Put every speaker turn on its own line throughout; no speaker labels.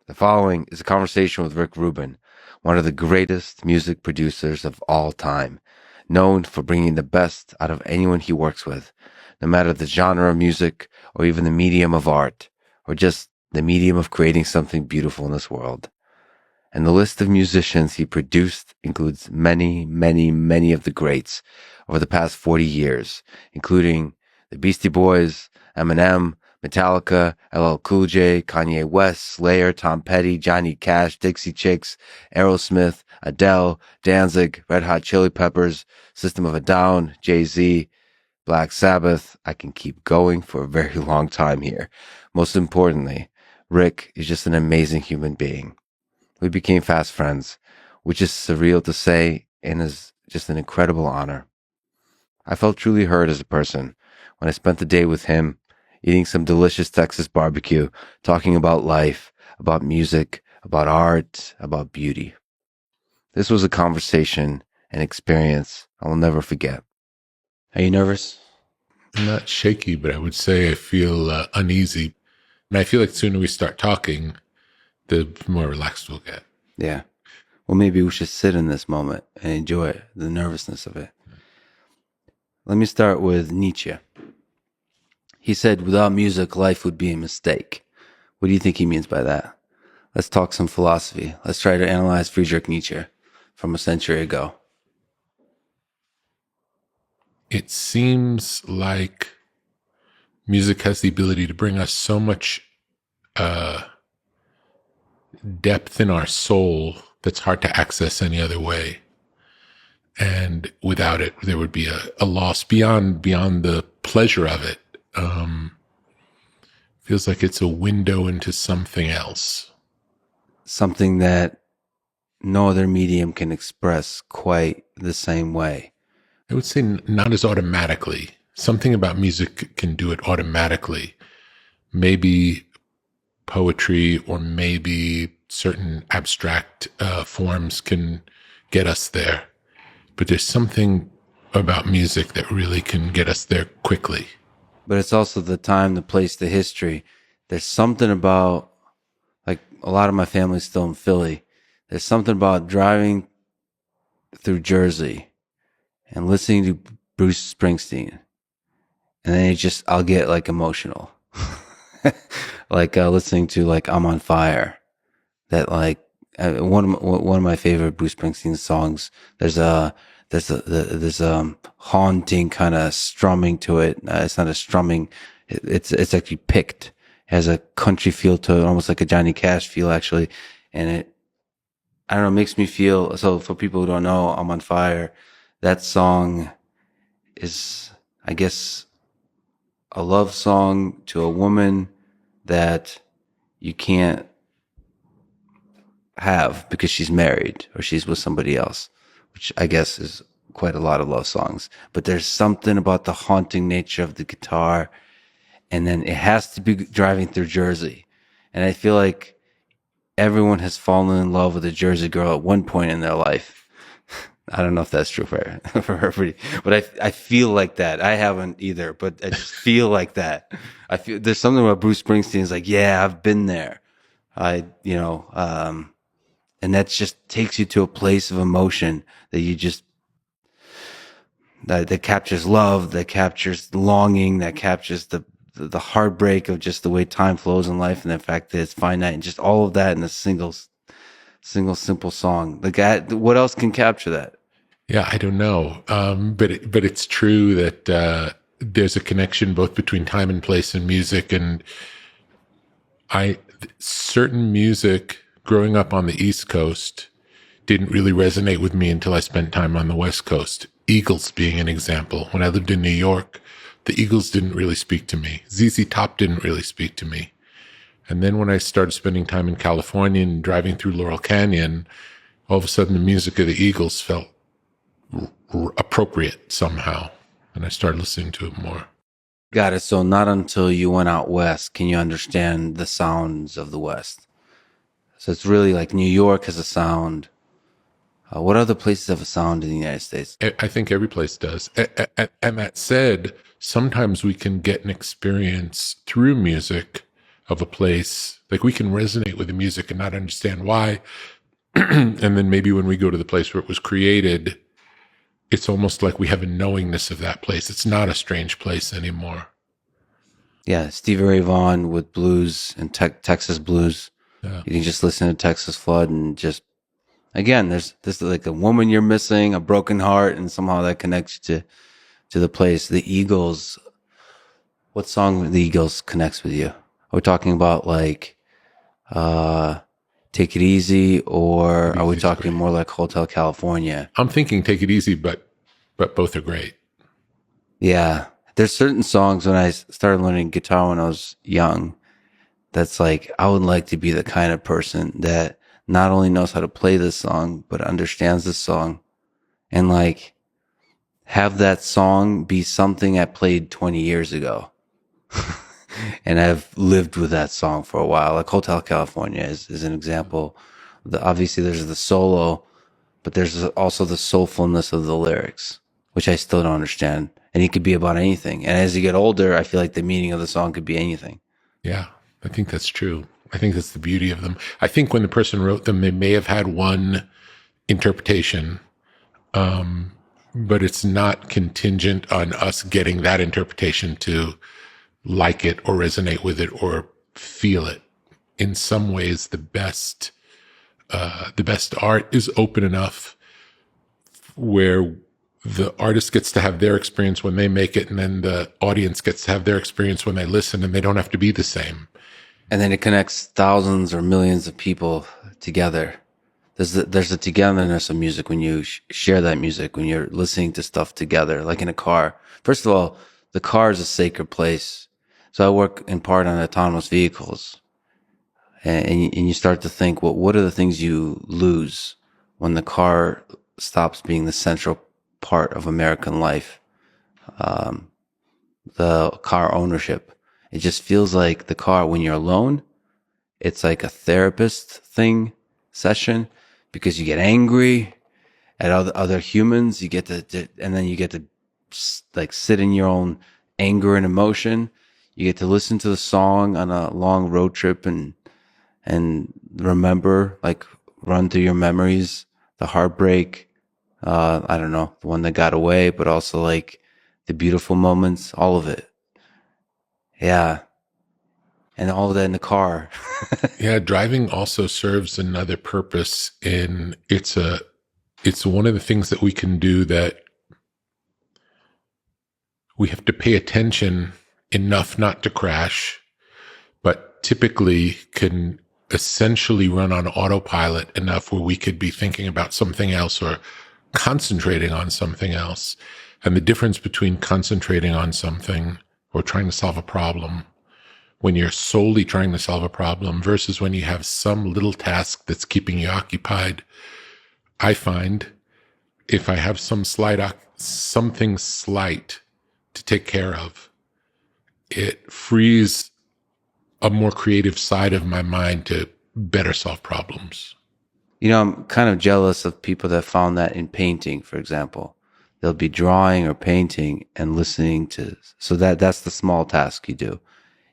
The following is a conversation with Rubin, one of the greatest music producers of all time, known for bringing the best out of anyone he works with, no matter the genre of music or even the medium of art, or just the medium of creating something beautiful in this world. And the list of musicians he produced includes many, many, many of the greats over the past 40 years, including the Beastie Boys, Eminem, Metallica, LL Cool J, Kanye West, Slayer, Tom Petty, Johnny Cash, Dixie Chicks, Aerosmith, Adele, Danzig, Red Hot Chili Peppers, System of a Down, Jay-Z, Black Sabbath. I can keep going for a very long time here. Most importantly, Rick is just an amazing human being. We became fast friends, which is surreal to say and is just an incredible honor. I felt truly heard as a person when I spent the day with him, eating some delicious Texas barbecue, talking about life, about music, about art, about beauty. This was a conversation and experience I will never forget. Are you nervous?
I'm not shaky, but I would say I feel uneasy. And I feel like the sooner we start talking, the more relaxed we'll get.
Yeah. Well, maybe we should sit in this moment and enjoy the nervousness of it. Let me start with Nietzsche. He said, without music, life would be a mistake. What do you think he means by that? Let's talk some philosophy. Let's try to analyze Friedrich Nietzsche from a century ago.
It seems like music has the ability to bring us so much depth in our soul that's hard to access any other way. And without it, there would be a loss beyond the pleasure of it. Feels like it's a window into something else.
Something that no other medium can express quite the same way.
I would say not as automatically. Something about music can do it automatically. Maybe poetry or maybe certain abstract forms can get us there. But there's something about music that really can get us there quickly.
But it's also the time, the place, the history. There's something about, like a lot of my family's still in Philly. There's something about driving through Jersey and listening to Bruce Springsteen. And then I'll get like emotional. Like listening to like I'm on Fire. That like one of my favorite Bruce Springsteen songs. There's a haunting kind of strumming to it. It's not a strumming. It's actually picked. It has a country feel to it, almost like a Johnny Cash feel actually. And I don't know, makes me feel, so for people who don't know, I'm on Fire. That song is, I guess, a love song to a woman that you can't have because she's married or she's with somebody else, which I guess is quite a lot of love songs. But there's something about the haunting nature of the guitar, and then it has to be driving through Jersey. And I feel like everyone has fallen in love with a Jersey girl at one point in their life. I don't know if that's true for everybody, but I feel like that. I haven't either, but I just feel like that. I feel there's something about Bruce Springsteen is like, yeah, I've been there. And that just takes you to a place of emotion that you just, that captures love, that captures longing, that captures the heartbreak of just the way time flows in life and the fact that it's finite and just all of that in a single simple song. Like, what else can capture that?
Yeah, I don't know. But it's true that there's a connection both between time and place and music. And certain music growing up on the East Coast didn't really resonate with me until I spent time on the West Coast. Eagles being an example. When I lived in New York, the Eagles didn't really speak to me. ZZ Top didn't really speak to me. And then when I started spending time in California and driving through Laurel Canyon, all of a sudden the music of the Eagles felt appropriate somehow. And I started listening to it more.
Got it. So not until you went out west can you understand the sounds of the West. So it's really like New York has a sound. What other places have a sound in the United States?
I think every place does. And that said, sometimes we can get an experience through music of a place. Like, we can resonate with the music and not understand why. And then maybe when we go to the place where it was created, it's almost like we have a knowingness of that place. It's not a strange place anymore.
Yeah, Stevie Ray Vaughan with blues and Texas blues.
Yeah.
You can just listen to Texas Flood and just, again, there's like a woman you're missing, a broken heart, and somehow that connects you to the place. The Eagles, what song with the Eagles connects with you? Are we talking about like Take It Easy, or are we talking more like Hotel California?
I'm thinking Take It Easy, but both are great.
Yeah. There's certain songs when I started learning guitar when I was young that's like, I would like to be the kind of person that not only knows how to play this song, but understands this song, and like have that song be something I played 20 years ago. And I've lived with that song for a while. Like Hotel California is an example. Obviously there's the solo, but there's also the soulfulness of the lyrics, which I still don't understand. And it could be about anything. And as you get older, I feel like the meaning of the song could be anything.
Yeah, I think that's true. I think that's the beauty of them. I think when the person wrote them, they may have had one interpretation, but it's not contingent on us getting that interpretation to like it or resonate with it or feel it. In some ways, the best art is open enough where the artist gets to have their experience when they make it, and then the audience gets to have their experience when they listen, and they don't have to be the same.
And then it connects thousands or millions of people together. There's a togetherness of music when you share that music, when you're listening to stuff together, like in a car. First of all, the car is a sacred place. So I work in part on autonomous vehicles, and you start to think, well, what are the things you lose when the car stops being the central part of American life? The car ownership. It just feels like the car, when you're alone, it's like a therapist thing session, because you get angry at other humans. You get to, and then you get to like sit in your own anger and emotion. You get to listen to the song on a long road trip and remember, like, run through your memories, the heartbreak, I don't know, the one that got away, but also like the beautiful moments, all of it. Yeah. And all of that in the car.
Yeah, driving also serves another purpose, and it's one of the things that we can do that we have to pay attention enough not to crash, but typically can essentially run on autopilot enough where we could be thinking about something else or concentrating on something else. And the difference between concentrating on something or trying to solve a problem, when you're solely trying to solve a problem, versus when you have some little task that's keeping you occupied, I find if I have something slight to take care of, it frees a more creative side of my mind to better solve problems.
You know, I'm kind of jealous of people that found that in painting, for example. They'll be drawing or painting and listening to, so that's the small task you do.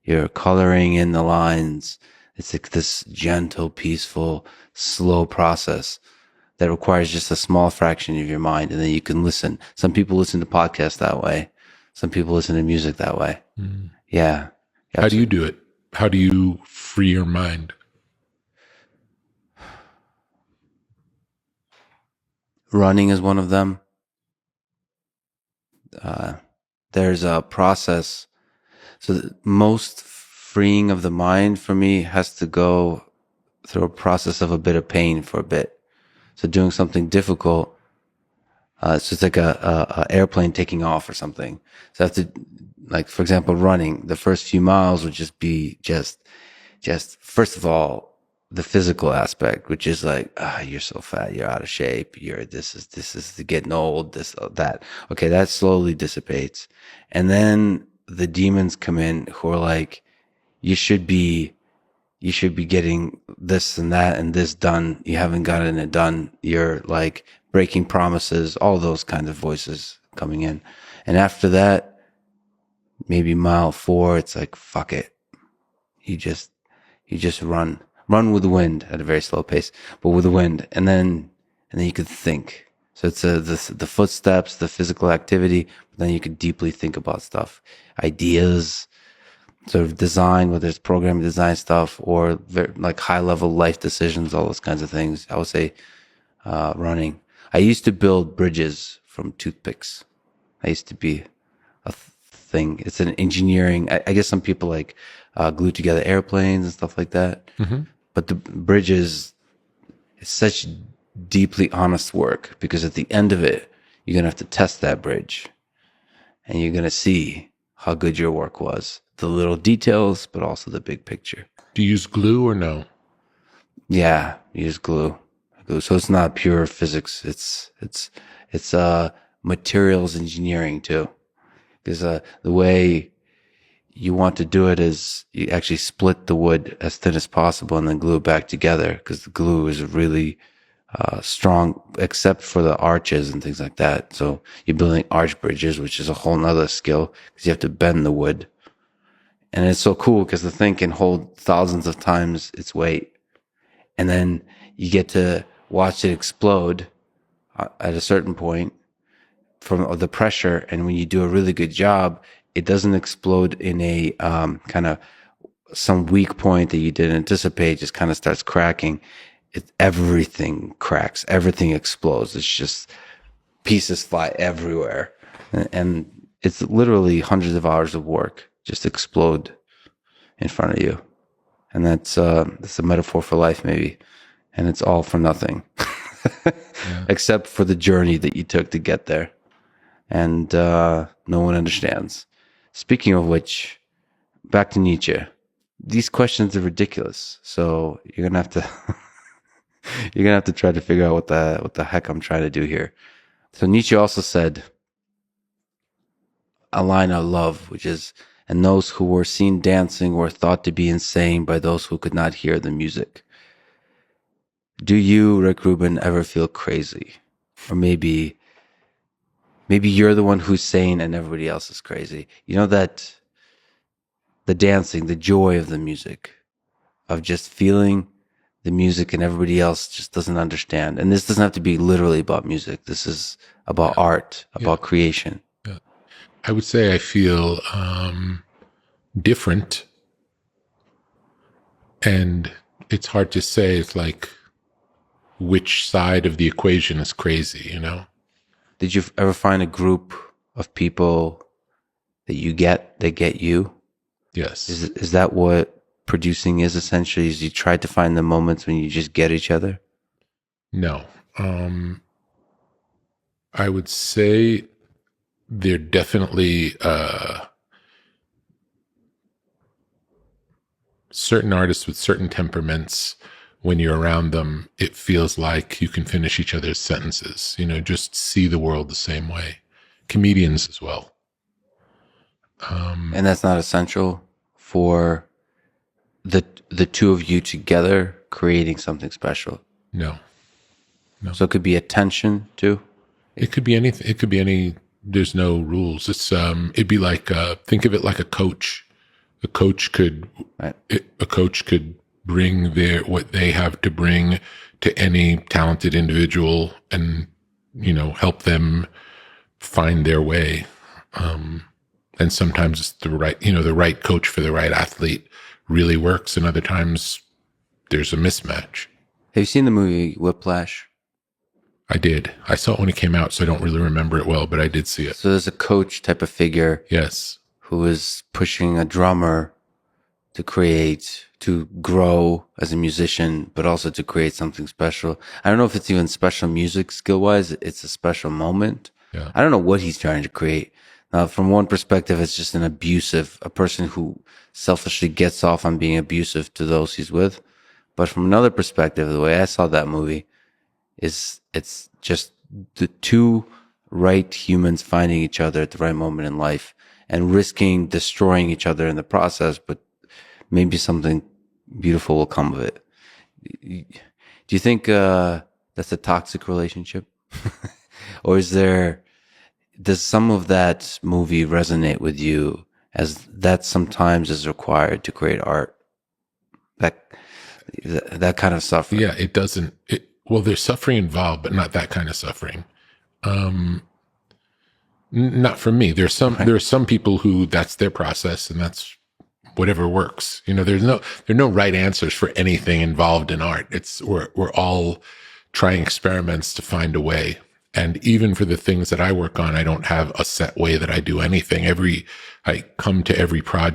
You're coloring in the lines. It's like this gentle, peaceful, slow process that requires just a small fraction of your mind. And then you can listen. Some people listen to podcasts that way. Some people listen to music that way.
Mm.
Yeah.
How do you do it? How do you free your mind?
Running is one of them. There's a process. So most freeing of the mind for me has to go through a process of a bit of pain for a bit. So doing something difficult, it's just like a airplane taking off or something. So I have to, like, for example, running, the first few miles would just be just first of all, the physical aspect, which is like, you're so fat, you're out of shape, this is the getting old, that. Okay, that slowly dissipates. And then the demons come in who are like, you should be getting this and that and this done. You haven't gotten it done. You're like breaking promises, all those kinds of voices coming in. And after that, maybe mile 4, it's like, fuck it. you just run with the wind at a very slow pace, but with the wind, and then you could think. So it's the footsteps, the physical activity, but then you could deeply think about stuff, ideas, sort of design, whether it's programming design stuff or very, like high level life decisions, all those kinds of things. I would say running. I used to build bridges from toothpicks. I used to be a thing. It's an engineering. I guess some people like glue together airplanes and stuff like that.
Mm-hmm.
But the bridges is such deeply honest work, because at the end of it, you're going to have to test that bridge and you're going to see how good your work was. The little details, but also the big picture.
Do you use glue or no?
Yeah, you use glue. So it's not pure physics. It's materials engineering too. Because the way you want to do it is you actually split the wood as thin as possible and then glue it back together, because the glue is really strong, except for the arches and things like that. So you're building arch bridges, which is a whole nother skill, because you have to bend the wood. And it's so cool because the thing can hold thousands of times its weight. And then you get to watch it explode at a certain point from the pressure. And when you do a really good job, it doesn't explode in a kind of some weak point that you didn't anticipate. It just kind of starts cracking. Everything cracks. Everything explodes. It's just pieces fly everywhere. And it's literally hundreds of hours of work just explode in front of you. And that's a metaphor for life, maybe. And it's all for nothing, except for the journey that you took to get there. And no one understands. Speaking of which, back to Nietzsche. These questions are ridiculous. So you're gonna have to try to figure out what the heck I'm trying to do here. So Nietzsche also said a line I love, which is, "And those who were seen dancing were thought to be insane by those who could not hear the music." Do you, Rick Rubin, ever feel crazy? Or maybe you're the one who's sane and everybody else is crazy. You know, that the dancing, the joy of the music, of just feeling the music and everybody else just doesn't understand. And this doesn't have to be literally about music. This is about art, about creation.
Yeah. I would say I feel different. And it's hard to say. It's like, which side of the equation is crazy, you know?
Did you ever find a group of people that get you?
Yes.
Is that what producing is essentially? Is you try to find the moments when you just get each other?
No. I would say they're definitely certain artists with certain temperaments. When you're around them, it feels like you can finish each other's sentences, you know, just see the world the same way. Comedians as well.
And that's not essential for the two of you together creating something special.
No.
So it could be a tension too.
It could be anything. It could be any. There's no rules. It's it'd be like think of it like a coach. A coach could bring what they have to bring to any talented individual, and you know, help them find their way. And sometimes it's the right coach for the right athlete really works, and other times there's a mismatch.
Have you seen the movie Whiplash?
I did. I saw it when it came out, so I don't really remember it well, but I did see it.
So there's a coach type of figure.
Yes.
Who is pushing a drummer to grow as a musician, but also to create something special. I don't know if it's even special music skill-wise. It's a special moment.
Yeah.
I don't know what he's trying to create. Now, from one perspective, it's just a person who selfishly gets off on being abusive to those he's with. But from another perspective, the way I saw that movie is it's just the two right humans finding each other at the right moment in life and risking destroying each other in the process, but maybe something beautiful will come of it. Do you think that's a toxic relationship? Or does some of that movie resonate with you as that sometimes is required to create art? that kind of suffering.
Yeah, it doesn't. Well, there's suffering involved, but not that kind of suffering. Not for me. There's some people who that's their process and that's whatever works. There are no right answers for anything involved in art. We're all trying experiments to find a way. And even for the things that I work on, I don't have a set way that I do anything. I come to every project